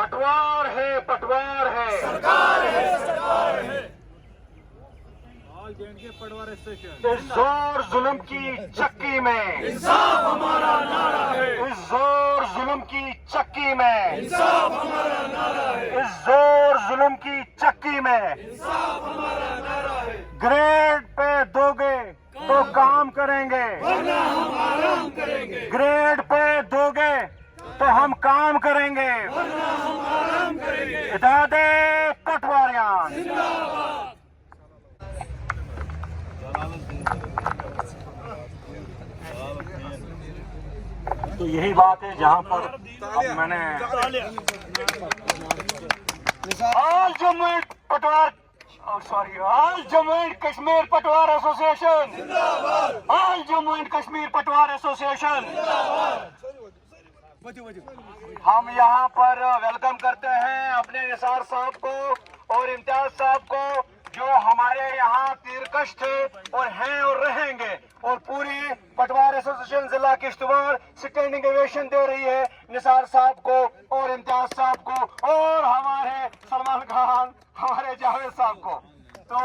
पटवार है सरकार है पटवार स्टेशन। इस जोर जुल्म की चक्की में इंसाफ हमारा नारा है, इस जोर जुल्म की चक्की में इंसाफ हमारा नारा है, इस जोर जुल्म की चक्की में इंसाफ हमारा नारा है। ग्रेड पे दोगे तो काम करेंगे, वरना हम आराम करेंगे, ग्रेड पे दोगे तो हम काम करेंगे। वरना हम आराम करेंगे। इत्तेहादे पटवारियान जिंदाबाद। तो यही बात है जहाँ पर अब मैंने ऑल जम्मू एंड पटवार ऑल जम्मू एंड कश्मीर पटवार association, all Jammu and Kashmir पटवार एसोसिएशन, हम यहाँ पर वेलकम करते हैं अपने निसार साहब को और इम्तियाज साहब को, जो हमारे यहाँ तीरकश थे और हैं और रहेंगे, और पूरी पटवार एसोसिएशन जिला किश्तवाड़ स्टैंडिंग ओवेशन दे रही है निसार साहब को और इम्तियाज साहब को और हमारे सलमान खान, हमारे जावेद साहब को। तो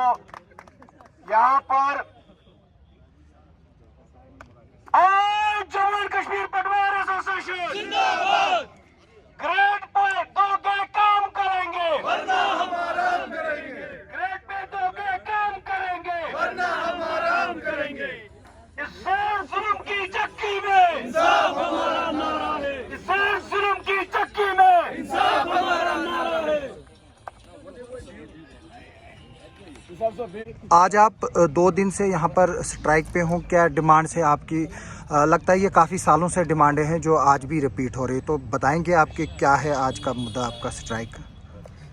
यहाँ पर ऑल जम्मू एंड कश्मीर पटवार एसोसिएशन जिंदाबाद। ग्रेड पे दोगे काम करेंगे, वरना हम आराम करेंगे, ग्रेड पे दोगे काम करेंगे। वरना हम आराम करेंगे। इस जोर जुल्म की चक्की में इंसाफ हमारा नारा है, इस जोर जुल्म की चक्की में इंसाफ हमारा नारा है। आज आप 2 दिन से यहाँ पर स्ट्राइक पे हो, क्या डिमांड्स है आपकी? लगता है ये काफ़ी सालों से डिमांडें हैं जो आज भी रिपीट हो रही है, तो बताएंगे आपके क्या है आज का मुद्दा आपका स्ट्राइक का?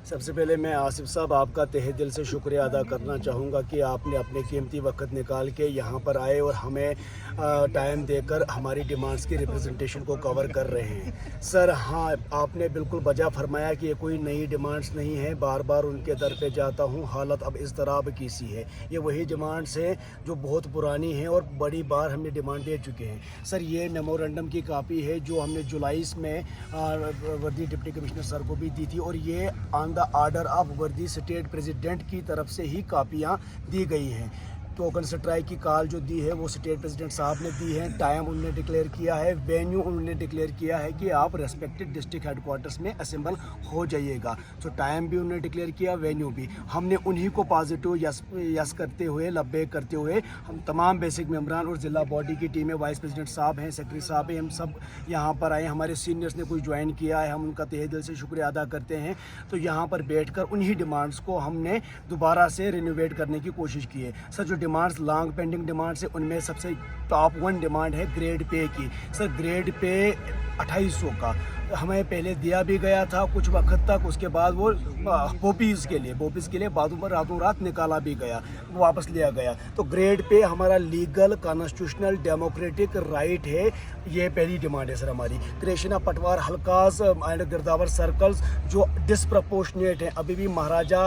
सबसे पहले मैं आसिफ साहब आपका तहे दिल से शुक्रिया अदा करना चाहूँगा कि आपने अपने कीमती वक्त निकाल के यहाँ पर आए और हमें टाइम देकर हमारी डिमांड्स की रिप्रेजेंटेशन को कवर कर रहे हैं। सर हाँ, आपने बिल्कुल बजा फरमाया कि ये कोई नई डिमांड्स नहीं है, बार बार उनके दर पे जाता हूँ, हालत अब इस तरह अब की सी है। ये वही डिमांड्स हैं जो बहुत पुरानी हैं और बड़ी बार हमने डिमांड दे चुके हैं। सर ये मेमोरेंडम की कापी है जो हमने जुलाई में वर्दी डिप्टी कमिश्नर सर को भी दी थी, और ये ऑन द ऑर्डर ऑफ वर्दी स्टेट प्रेसिडेंट की तरफ से ही कापियां दी गई हैं। टोकन स्ट्राइक की कॉल जो दी है वो स्टेट प्रेसिडेंट साहब ने दी है, टाइम उन्होंने डिक्लेयर किया है, वेन्यू उन्होंने डिक्लेयर किया है कि आप रेस्पेक्टेड डिस्ट्रिक्ट हेडक्वार्टर्स में असेंबल हो जाइएगा। तो टाइम भी उन्होंने डिक्लेयर किया, वेन्यू भी। हमने उन्हीं को पॉजिटिव यस करते हुए, लब्बैक करते हुए, हम तमाम बेसिक मेम्बरान और ज़िला बॉडी की टीमें, वाइस प्रेसिडेंट साहब हैं, सेक्रेटरी साहब हैं, हम सब यहाँ पर आए। हमारे सीनियर्स ने कुछ ज्वाइन किया है, हम उनका तहे दिल से शुक्रिया अदा करते हैं। तो यहाँ पर बैठ कर उन्हीं डिमांड्स को हमने दोबारा से रिनोवेट करने की कोशिश की है। सर जो डिमांड्स लॉन्ग पेंडिंग डिमांड्स है उनमें सबसे टॉप 1 डिमांड है ग्रेड पे की। सर ग्रेड पे 2800 का हमें पहले दिया भी गया था कुछ वक्त तक, उसके बाद वो बोपीज़ के लिए बातों पर रातों रात निकाला भी गया, वो वापस लिया गया। तो ग्रेड पे हमारा लीगल कॉन्स्टिट्यूशनल डेमोक्रेटिक राइट है, ये पहली डिमांड है सर हमारी। क्रिएशन ऑफ पटवार हल्कास एंड गिरदावर सर्कल्स जो डिसप्रपोर्शनेट हैं, अभी भी महाराजा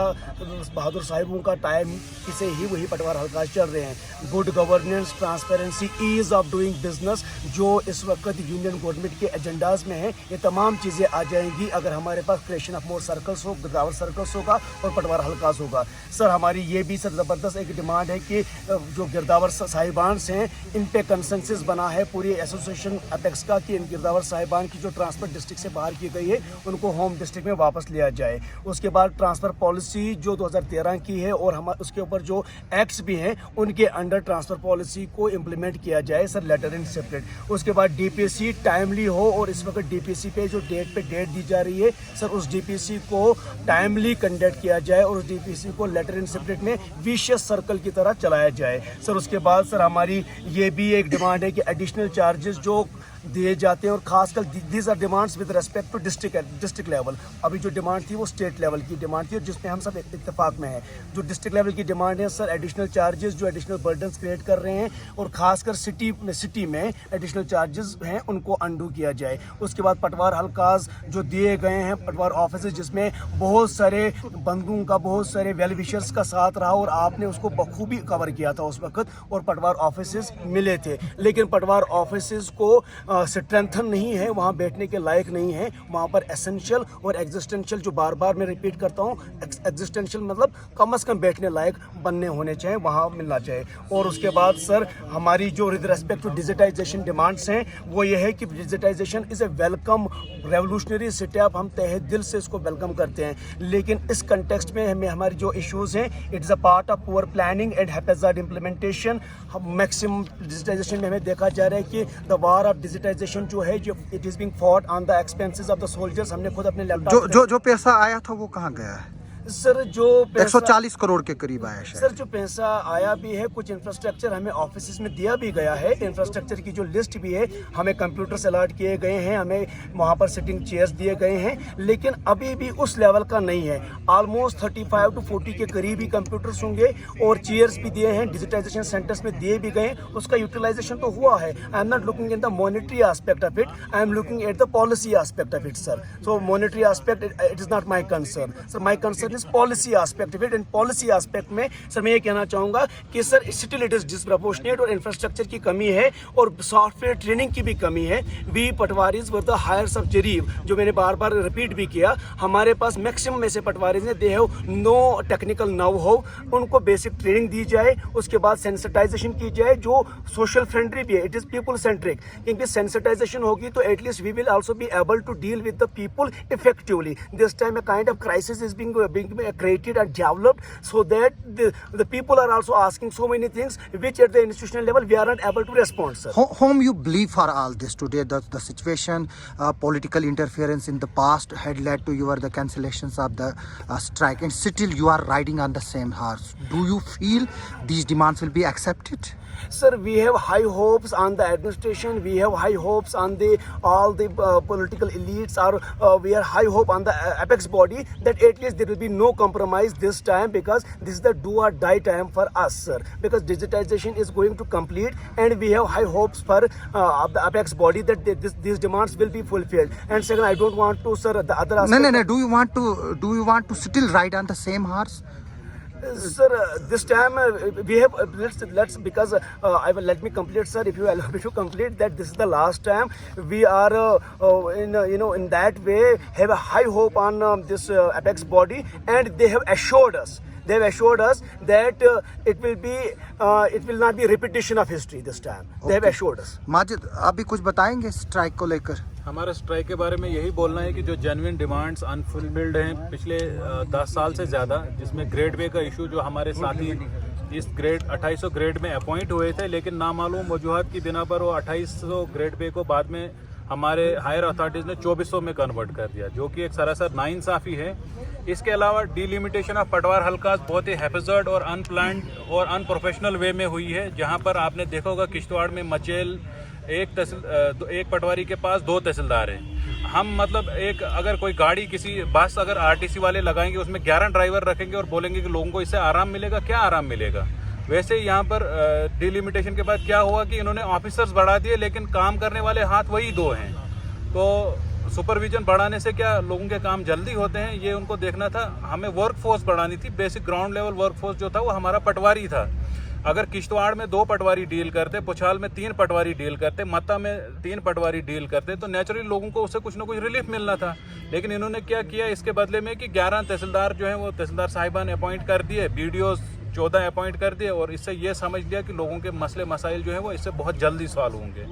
बहादुर साहिबों का टाइम से ही वही पटवार हल्कास चल रहे हैं। Good governance, transparency, ease of doing business जो इस वक्त यूनियन गवर्नमेंट के एजेंडाज में है, ये तमाम चीज़ें आ जाएंगी अगर हमारे पास क्रिएशन ऑफ मोर सर्कल्स हो, गिरदावर सर्कल्स होगा और पटवार हल्कास होगा। सर हमारी ये भी सर ज़बरदस्त एक डिमांड है कि जो गिरदावर साहिबान हैं इन पे कंसेंसस बना है पूरी एसोसिएशन अपेक्स का कि इन गिरदावर साहिबान की जो ट्रांसफर डिस्ट्रिक्ट से बाहर की गई है उनको होम डिस्ट्रिक्ट में वापस लिया जाए। उसके बाद ट्रांसफ़र पॉलिसी जो 2013 की है और हम उसके ऊपर जो एक्ट्स भी हैं उनके अंडर ट्रांसफ़र पॉलिसी को इम्प्लीमेंट किया जाए सर, लेटर एंड सेपरेट। उसके बाद डीपीसी टाइमली हो, और इस वक्त डीपीसी पे जो डेट दी जा रही है सर उस डीपीसी को टाइमली कंडक्ट किया जाए और उस डीपीसी को लेटर एंड सेपरेट में विशियस सर्कल की तरह चलाया जाए। सर उसके बाद सर हमारी ये भी एक डिमांड है कि एडिशनल चार्जेस जो दिए जाते हैं, और खासकर these are demands with respect to district level. अभी जो डिमांड थी वो स्टेट लेवल की डिमांड थी और जिसमें हम सब इत्तेफाक में हैं। जो डिस्ट्रिक्ट लेवल की डिमांड है सर एडिशनल चार्जेस जो एडिशनल बर्डन्स क्रिएट कर रहे हैं, और खासकर सिटी में एडिशनल चार्जेस हैं उनको अंडू किया जाए। उसके बाद पटवार हल्कास जो दिए गए हैं, पटवार ऑफिस जिसमें बहुत सारे बंधुओं का, बहुत सारे वेल विशर्स का साथ रहा और आपने उसको बखूबी कवर किया था उस वक्त, और पटवार ऑफिस मिले थे। लेकिन पटवार ऑफिस को स्ट्रेंथन नहीं है, वहाँ बैठने के लायक नहीं है। वहाँ पर एसेंशियल और एग्जिस्टेंशियल, जो बार बार मैं रिपीट करता हूँ, एग्जिस्टेंशियल मतलब कम से कम बैठने लायक बनने होने चाहिए, वहाँ मिलना चाहिए। और उसके बाद सर हमारी जो with respect to digitization demands हैं वो ये है कि digitization is a welcome revolutionary step, हम तहे दिल से इसको वेलकम करते हैं। लेकिन इस कंटेक्स्ट में हमें हमारी जो इश्यूज़ हैं, it is a part of poor planning and haphazard implementation. हम मैक्सिमम डिजिटाइजेशन में हमें देखा जा रहा है कि द वार ऑफ डिजिटाइजेशन जो है, जो it is being fought on the expenses of the soldiers. हमने खुद अपने लैपटॉप जो पैसा आया था वो कहाँ गया है? सर जो 140 करोड़ के करीब आया शायद। सर जो पैसा आया भी है, कुछ इंफ्रास्ट्रक्चर हमें ऑफिस में दिया भी गया है, इंफ्रास्ट्रक्चर की जो लिस्ट भी है, हमें कंप्यूटर्स अलॉट किए गए हैं, हमें वहाँ पर सिटिंग चेयर्स दिए गए हैं, लेकिन अभी भी उस लेवल का नहीं है। ऑलमोस्ट 35 to 40 के करीब ही कंप्यूटर्स होंगे और चेयर्स भी दिए हैं, डिजिटाइजेशन सेंटर्स में दिए भी गए, उसका यूटिलाइजेशन तो हुआ है। I am not looking in the monetary aspect of it, I am looking at the policy aspect of it sir. So monetary aspect it is not my concern sir, my concern is policy aspect of it. And policy aspect में sir मैं ये कहना चाहूँगा कि sir still it is disproportionate और infrastructure की कमी है और सॉफ्टवेयर ट्रेनिंग की भी कमी है। We patwaris were the hires of jarib, जो मैंने बार बार रिपीट भी किया, हमारे पास मैक्सिमम में से पटवारीज ने they have no technical know how, उनको बेसिक ट्रेनिंग दी जाए, उसके बाद सेंसिटाइजेशन की जाए जो सोशल फ्रेंडली भी है, इट इज़ पीपल सेंट्रिक। क्योंकि सेंसिटाइजेशन होगी तो at least we will also be able to deal with the people effectively. This time a kind of crisis is being created and developed so that the people are also asking so many things which at the institutional level we are not able to respond, sir. Whom you believe for all this today? The situation, political interference in the past had led to the cancellations of the strike, and still you are riding on the same horse. Do you feel these demands will be accepted? Sir, we have high hopes on the administration. We have high hopes on all the political elites. We have high hope on the apex body that at least there will be no compromise this time, because this is the do or die time for us, sir. Because digitization is going to complete, and we have high hopes for the apex body that these demands will be fulfilled. And second, I don't want to, sir, the other aspect. No. Do you want to still ride on the same horse? Sir, this time we have let's because let me complete, sir, if you allow me to complete, that this is the last time we are in that way have a high hope on this apex body, and they have assured us that it will not be repetition of history this time. They have assured us. Majid, आप भी कुछ बताएंगे strike को लेकर? हमारे strike के बारे में यही बोलना है कि जो जेन्युइन डिमांड्स अनफुलफिल्ड हैं पिछले 10 साल से ज़्यादा, जिसमें ग्रेड पे का इशू, जो हमारे साथी इस ग्रेड 2800 ग्रेड में अपॉइंट हुए थे, लेकिन नामालूम वजूहत की बिना पर वो 2800 ग्रेड पे को बाद में हमारे हायर अथॉरिटीज़ ने 2400 में कन्वर्ट कर दिया, जो कि एक सरासर नाइंसाफ़ी है। इसके अलावा डीलिमिटेशन ऑफ पटवार हल्का बहुत ही हैफेजर्ड और अनप्लान्ड और अनप्रोफेशनल वे में हुई है, जहाँ पर आपने देखा होगा किश्तवाड़ में मचेल एक पटवारी के पास 2 तहसीलदार हैं। हम मतलब अगर कोई गाड़ी किसी बस अगर आरटीसी वाले लगाएंगे, उसमें 11 ड्राइवर रखेंगे और बोलेंगे कि लोगों को इससे आराम मिलेगा, क्या आराम मिलेगा? वैसे यहाँ पर डिलिमिटेशन के बाद क्या हुआ कि इन्होंने ऑफिसर्स बढ़ा दिए, लेकिन काम करने वाले हाथ वही 2 हैं। तो सुपरविजन बढ़ाने से क्या लोगों के काम जल्दी होते हैं, ये उनको देखना था। हमें वर्क फोर्स बढ़ानी थी, basic ground level work force जो था वो हमारा पटवारी था। अगर किश्तवाड़ में 2 पटवारी डील करते, पुछाल में 3 पटवारी डील करते, मत्ता में 3 पटवारी डील करते, तो नेचुरली लोगों को उससे कुछ ना कुछ रिलीफ मिलना था। लेकिन इन्होंने क्या किया, इसके बदले में कि 11 तहसीलदार जो हैं वो तहसीलदार साहिबान अपॉइंट कर दिए, BDOs 14 अपॉइंट कर दिए, और इससे ये समझ लिया कि लोगों के मसले मसाइल जो हैं वो इससे बहुत जल्दी सॉल्व होंगे।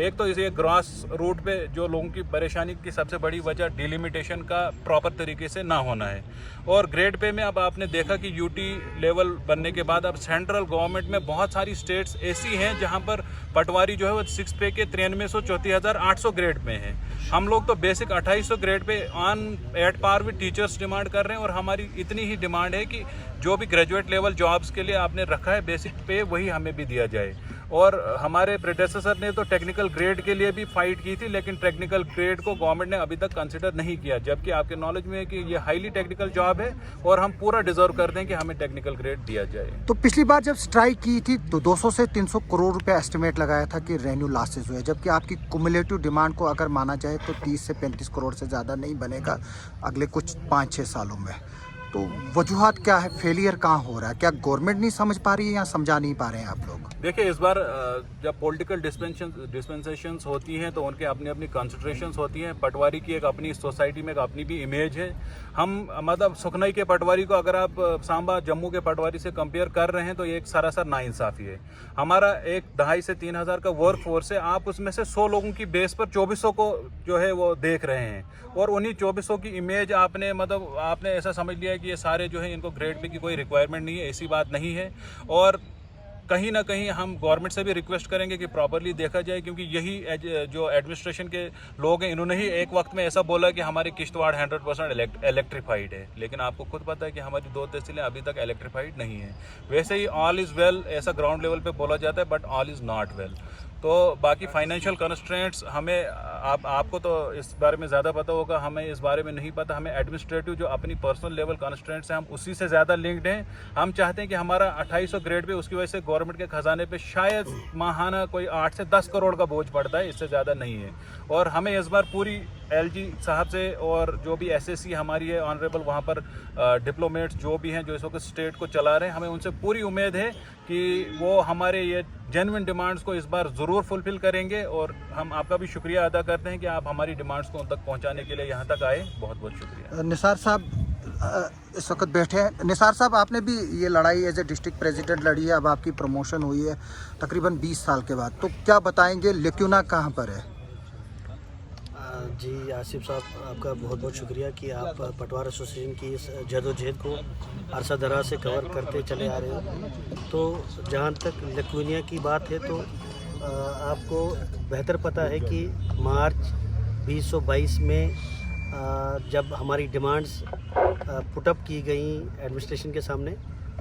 एक तो इसे ग्रास रूट पे जो लोगों की परेशानी की सबसे बड़ी वजह डिलिमिटेशन का प्रॉपर तरीके से ना होना है। और ग्रेड पे में अब आपने देखा कि यूटी लेवल बनने के बाद अब सेंट्रल गवर्नमेंट में बहुत सारी स्टेट्स ऐसी हैं जहां पर पटवारी जो है वो 6 पे के 9334,800 ग्रेड में है। हम लोग तो basic 2800 grade pay on at par with teachers demand कर रहे हैं, और हमारी इतनी ही डिमांड है कि जो भी ग्रेजुएट लेवल जॉब्स के लिए आपने रखा है बेसिक पे, वही हमें भी दिया जाए। और हमारे प्रेडेसेसर ने तो टेक्निकल ग्रेड के लिए भी फाइट की थी, लेकिन टेक्निकल ग्रेड को गवर्नमेंट ने अभी तक कंसिडर नहीं किया, जबकि आपके नॉलेज में है कि ये हाईली टेक्निकल जॉब है और हम पूरा डिजर्व करते हैं कि हमें टेक्निकल ग्रेड दिया जाए। तो पिछली बार जब स्ट्राइक की थी तो 200 से 300 करोड़ रुपए एस्टिमेट लगाया था कि रेवेन्यू लॉसेज हुए, जबकि आपकी कुमुलेटिव डिमांड को अगर माना जाए तो 30 से 35 करोड़ से ज़्यादा नहीं बनेगा अगले कुछ 5-6 सालों में। तो वजूहात क्या है, फेलियर कहाँ हो रहा है? क्या गवर्नमेंट नहीं समझ पा रही है या समझा नहीं पा रहे हैं आप लोग? देखिए, इस बार जब पॉलिटिकल डिस्पेंसेशंस होती हैं तो उनके अपनी अपनी कंसिडरेशंस होती हैं। पटवारी की एक अपनी सोसाइटी में एक अपनी भी इमेज है। हम मतलब सुखनई के पटवारी को अगर आप सांबा जम्मू के पटवारी से कंपेयर कर रहे हैं तो ये एक सरासर नाइंसाफ़ी है। हमारा एक 2,500 से 3,000 का वर्क फोर्स है, आप उसमें से 100 लोगों की बेस पर 2400 को जो है वो देख रहे हैं, और उन्हीं 2400 की इमेज आपने ऐसा समझ लिया है कि ये सारे जो है इनको ग्रेड पे की कोई रिक्वायरमेंट नहीं है। ऐसी बात नहीं है, और कहीं ना कहीं हम गवर्नमेंट से भी रिक्वेस्ट करेंगे कि प्रॉपर्ली देखा जाए, क्योंकि यही जो एडमिनिस्ट्रेशन के लोग हैं इन्होंने ही एक वक्त में ऐसा बोला कि हमारी किश्तवाड़ 100% इलेक्ट्रीफाइड है, लेकिन आपको खुद पता है कि हमारी 2 तहसीलें अभी तक इलेक्ट्रीफाइड नहीं है। वैसे ही ऑल इज़ वेल ऐसा ग्राउंड लेवल पे बोला जाता है, but all is not well. तो बाकी फाइनेंशियल कंस्ट्रेंट्स हमें आपको तो इस बारे में ज़्यादा पता होगा, हमें इस बारे में नहीं पता। हमें एडमिनिस्ट्रेटिव जो अपनी पर्सनल लेवल कंस्ट्रेंट्स हैं हम उसी से ज़्यादा लिंक्ड हैं। हम चाहते हैं कि हमारा 2800 ग्रेड पे, उसकी वजह से गवर्नमेंट के खजाने पे शायद माहाना कोई 8 से 10 करोड़ का बोझ पड़ता है, इससे ज़्यादा नहीं है। और हमें इस बार पूरी LG साहब से और जो भी SSC हमारी है ऑनरेबल, वहाँ पर डिप्लोमेट्स जो भी हैं जो इस वक्त स्टेट को चला रहे हैं, हमें उनसे पूरी उम्मीद है कि वो हमारे ये जेन्युइन डिमांड्स को इस बार ज़रूर फुलफ़िल करेंगे। और हम आपका भी शुक्रिया अदा करते हैं कि आप हमारी डिमांड्स को उन तक पहुँचाने के लिए यहाँ तक आए। बहुत बहुत शुक्रिया। निसार साहब इस वक्त बैठे हैं। निसार साहब, आपने भी ये लड़ाई एज ए डिस्ट्रिक्ट प्रेसिडेंट लड़ी है, अब आपकी प्रमोशन हुई है तकरीबन 20 साल के बाद, तो क्या बताएंगे, लेक्यूना कहाँ पर है? जी आसिफ साहब, आपका बहुत बहुत शुक्रिया कि आप पटवार एसोसिएशन की इस जदोजहद को अरसा दराज से कवर करते चले आ रहे हो। तो जहाँ तक लेक्यूनिया की बात है तो आपको बेहतर पता है कि मार्च 2022 में जब हमारी डिमांड्स पुटअप की गई एडमिनिस्ट्रेशन के सामने,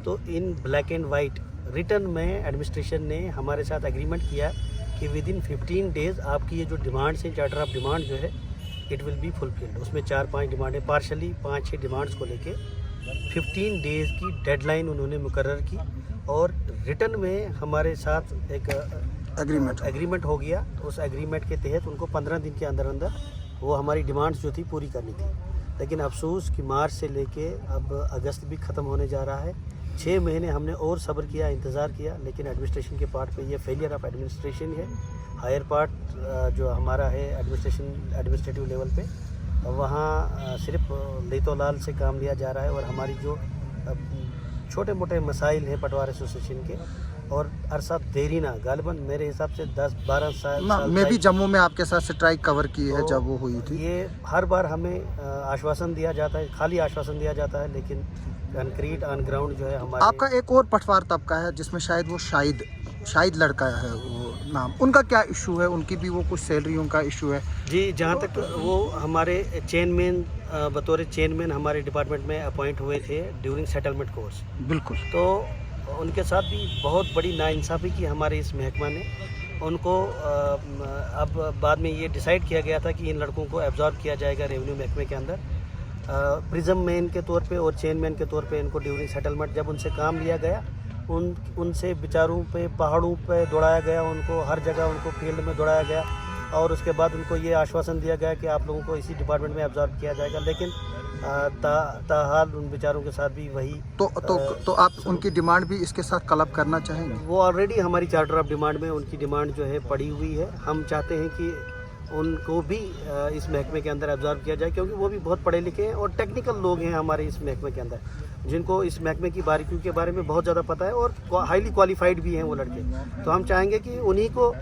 तो इन ब्लैक एंड वाइट रिटर्न में एडमिनिस्ट्रेशन ने हमारे साथ एग्रीमेंट किया कि विद इन 15 डेज़ आपकी ये जो डिमांड्स हैं, चार्टर ऑफ डिमांड जो है, इट विल बी फुलफिल्ड। उसमें 4-5 डिमांडें पार्शली 5-6 डिमांड्स को लेके 15 डेज़ की डेडलाइन उन्होंने मुकर्रर की, और रिटर्न में हमारे साथ एक एग्रीमेंट हो गया। उस एग्रीमेंट के तहत उनको 15 दिन के अंदर अंदर वो हमारी डिमांड्स जो थी पूरी करनी थी। लेकिन अफसोस कि मार्च से लेके अब अगस्त भी ख़त्म होने जा रहा है। 6 महीने हमने और सब्र किया, इंतज़ार किया, लेकिन एडमिनिस्ट्रेशन के पार्ट पे ये फेलियर ऑफ एडमिनिस्ट्रेशन है। हायर पार्ट जो हमारा है एडमिनिस्ट्रेटिव लेवल पे, वहाँ सिर्फ लेतोलाल से काम लिया जा रहा है, और हमारी जो छोटे मोटे मसाइल हैं पटवार एसोसिएशन के, और अरसा देरीना गालिबन मेरे हिसाब से 10-12 साल मैं भी जम्मू में आपके साथ स्ट्राइक कवर की है, जब वो हुई थी। ये हर बार हमें आश्वासन दिया जाता है, खाली आश्वासन दिया जाता है, लेकिन कंक्रीट ऑन ग्राउंड जो है हमारे। आपका एक और पटवार तबका है जिसमें शायद वो शाहिद लड़का है वो नाम, उनका क्या इशू है? उनकी भी वो कुछ सैलरियों का इशू है। जी, जहाँ तक वो हमारे चेयरमैन बतौर चेयरमैन हमारे डिपार्टमेंट में अपॉइंट हुए थे ड्यूरिंग सेटलमेंट कोर्स। बिल्कुल। तो उनके साथ भी बहुत बड़ी नाइंसाफ़ी की हमारे इस महकमा ने। उनको अब बाद में ये डिसाइड किया गया था कि इन लड़कों को एब्जॉर्ब किया जाएगा रेवेन्यू महकमे के अंदर, प्रिज्म मैन के तौर पे और चेयरमैन के तौर पे। इनको ड्यूरिंग सेटलमेंट जब उनसे काम लिया गया, उनसे बेचारों पे पहाड़ों पे दौड़ाया गया, उनको हर जगह उनको फील्ड में दौड़ाया गया, और उसके बाद उनको ये आश्वासन दिया गया कि आप लोगों को इसी डिपार्टमेंट में एब्जॉर्ब किया जाएगा। लेकिन ताहाल उन बेचारों के साथ भी वही। तो आप उनकी डिमांड भी इसके साथ क्लब करना चाहेंगे? वो ऑलरेडी हमारी चार्टर ऑफ डिमांड में उनकी डिमांड जो है पड़ी हुई है। हम चाहते हैं कि उनको भी इस महकमे के अंदर एब्जॉर्ब किया जाए, क्योंकि वो भी बहुत पढ़े लिखे हैं और टेक्निकल लोग हैं हमारे इस महकमे के अंदर, जिनको इस महकमे की बारीकियों के बारे में बहुत ज़्यादा पता है, और हाईली क्वालिफाइड भी हैं वो लड़के। तो हम चाहेंगे कि उन्हीं को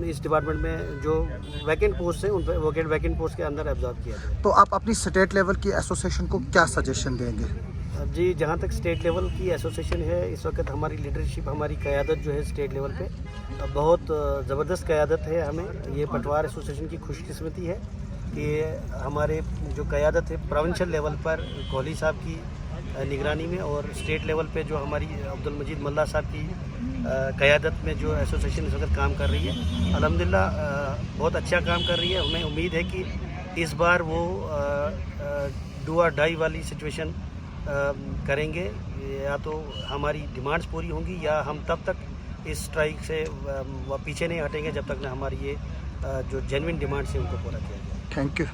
इस डिपार्टमेंट में जो वैकेंट पोस्ट है उन पर वैकेंट पोस्ट के अंदर एब्जॉर्ब किया जाए। तो आप अपनी स्टेट लेवल की एसोसिएशन को क्या सजेशन देंगे? जी, जहाँ तक स्टेट लेवल की एसोसिएशन है, इस वक्त हमारी लीडरशिप, हमारी क़यादत जो है स्टेट लेवल पे बहुत ज़बरदस्त क़यादत है। हमें ये पटवार एसोसिएशन की खुशकिस्मती है कि हमारे जो क़यादत है प्रोविंशियल लेवल पर कोहली साहब की निगरानी में, और स्टेट लेवल पे जो हमारी अब्दुल मजीद मल्ला साहब की क़यादत में जो एसोसिएशन इस वक्त काम कर रही है, अल्हम्दुलिल्लाह बहुत अच्छा काम कर रही है। हमें उम्मीद है कि इस बार वो डू और डाई वाली सिचुएशन करेंगे, या तो हमारी डिमांड्स पूरी होंगी या हम तब तक इस स्ट्राइक से पीछे नहीं हटेंगे जब तक ना हमारी ये जो जेन्युइन डिमांड्स हैं उनको पूरा किया जाए। Thank you.